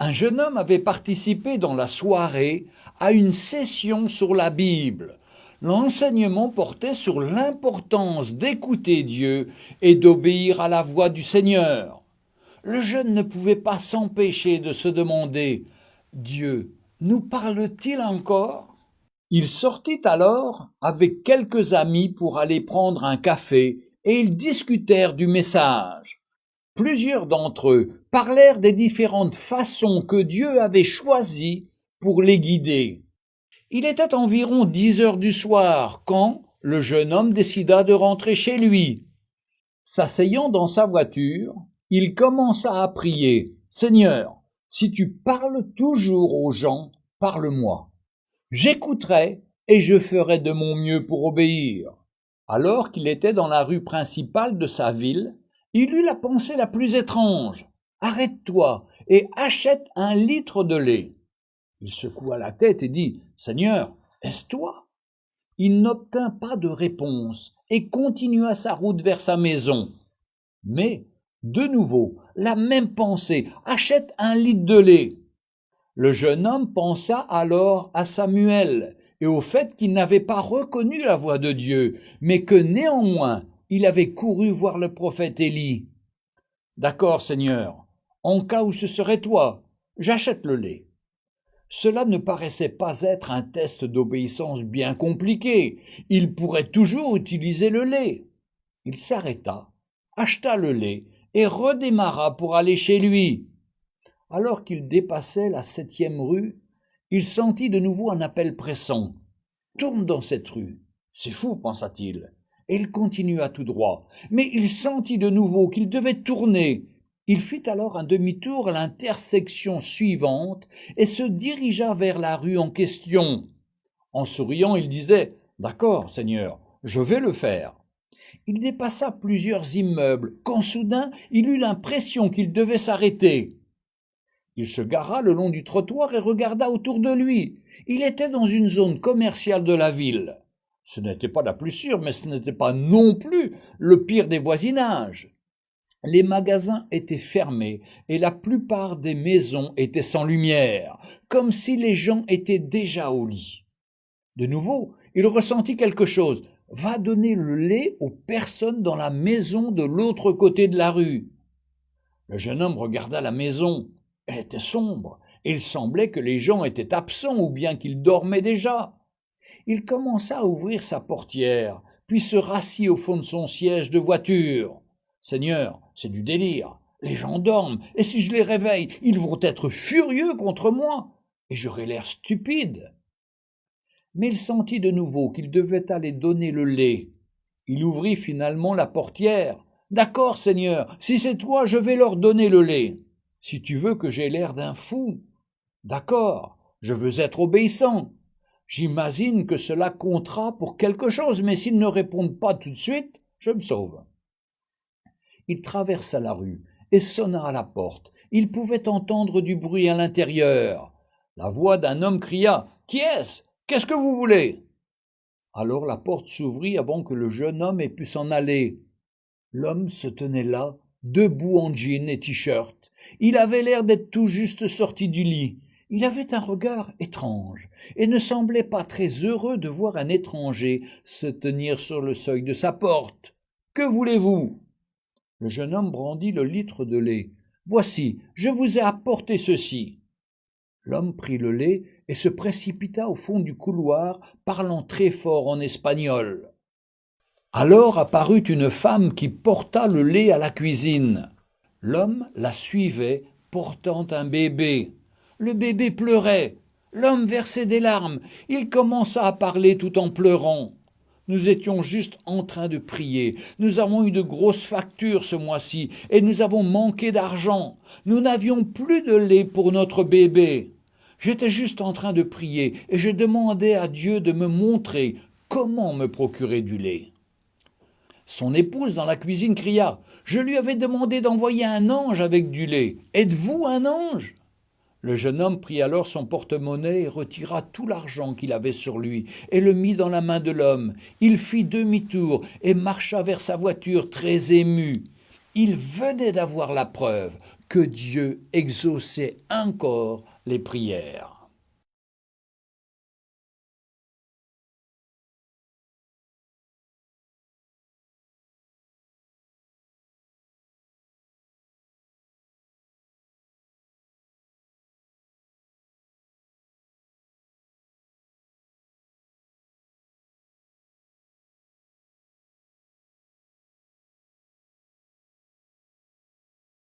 Un jeune homme avait participé dans la soirée à une session sur la Bible. L'enseignement portait sur l'importance d'écouter Dieu et d'obéir à la voix du Seigneur. Le jeune ne pouvait pas s'empêcher de se demander « Dieu nous parle-t-il encore ?» Il sortit alors avec quelques amis pour aller prendre un café et ils discutèrent du message. Plusieurs d'entre eux parlèrent des différentes façons que Dieu avait choisies pour les guider. Il était environ 10 heures du soir quand le jeune homme décida de rentrer chez lui. S'asseyant dans sa voiture, il commença à prier « Seigneur, si tu parles toujours aux gens, parle-moi. J'écouterai et je ferai de mon mieux pour obéir. » Alors qu'il était dans la rue principale de sa ville, il eut la pensée la plus étrange. « Arrête-toi et achète 1 litre de lait. » Il secoua la tête et dit « Seigneur, est-ce toi ?» Il n'obtint pas de réponse et continua sa route vers sa maison. Mais, de nouveau, la même pensée « Achète 1 litre de lait. » Le jeune homme pensa alors à Samuel et au fait qu'il n'avait pas reconnu la voix de Dieu, mais que néanmoins il avait couru voir le prophète Élie. « D'accord, Seigneur, en cas où ce serait toi, j'achète le lait. » Cela ne paraissait pas être un test d'obéissance bien compliqué. Il pourrait toujours utiliser le lait. Il s'arrêta, acheta le lait et redémarra pour aller chez lui. Alors qu'il dépassait la 7e rue, il sentit de nouveau un appel pressant. « Tourne dans cette rue. » « C'est fou, pensa-t-il. Et il continua tout droit. Mais il sentit de nouveau qu'il devait tourner. Il fit alors un demi-tour à l'intersection suivante et se dirigea vers la rue en question. En souriant, il disait « D'accord, Seigneur, je vais le faire. » Il dépassa plusieurs immeubles quand soudain il eut l'impression qu'il devait s'arrêter. Il se gara le long du trottoir et regarda autour de lui. Il était dans une zone commerciale de la ville. Ce n'était pas la plus sûre, mais ce n'était pas non plus le pire des voisinages. Les magasins étaient fermés et la plupart des maisons étaient sans lumière, comme si les gens étaient déjà au lit. De nouveau, il ressentit quelque chose. « Va donner le lait aux personnes dans la maison de l'autre côté de la rue. » Le jeune homme regarda la maison. Elle était sombre et il semblait que les gens étaient absents ou bien qu'ils dormaient déjà. Il commença à ouvrir sa portière, puis se rassit au fond de son siège de voiture. « Seigneur, c'est du délire. Les gens dorment, et si je les réveille, ils vont être furieux contre moi, et j'aurai l'air stupide. » Mais il sentit de nouveau qu'il devait aller donner le lait. Il ouvrit finalement la portière. « D'accord, Seigneur, si c'est toi, je vais leur donner le lait. Si tu veux que j'aie l'air d'un fou. D'accord, je veux être obéissant. J'imagine que cela comptera pour quelque chose, mais s'ils ne répondent pas tout de suite, je me sauve. » Il traversa la rue et sonna à la porte. Il pouvait entendre du bruit à l'intérieur. La voix d'un homme cria « Qui est-ce ? Qu'est-ce que vous voulez ?» Alors la porte s'ouvrit avant que le jeune homme ait pu s'en aller. L'homme se tenait là, debout en jean et t-shirt. Il avait l'air d'être tout juste sorti du lit. Il avait un regard étrange et ne semblait pas très heureux de voir un étranger se tenir sur le seuil de sa porte. « Que voulez-vous » Le jeune homme brandit le litre de lait. « Voici, je vous ai apporté ceci. » L'homme prit le lait et se précipita au fond du couloir, parlant très fort en espagnol. Alors apparut une femme qui porta le lait à la cuisine. L'homme la suivait, portant un bébé. Le bébé pleurait. L'homme versait des larmes. Il commença à parler tout en pleurant. Nous étions juste en train de prier. Nous avons eu de grosses factures ce mois-ci et nous avons manqué d'argent. Nous n'avions plus de lait pour notre bébé. J'étais juste en train de prier et je demandais à Dieu de me montrer comment me procurer du lait. Son épouse dans la cuisine cria « Je lui avais demandé d'envoyer un ange avec du lait. Êtes-vous un ange ?» Le jeune homme prit alors son porte-monnaie et retira tout l'argent qu'il avait sur lui et le mit dans la main de l'homme. Il fit demi-tour et marcha vers sa voiture très ému. Il venait d'avoir la preuve que Dieu exauçait encore les prières.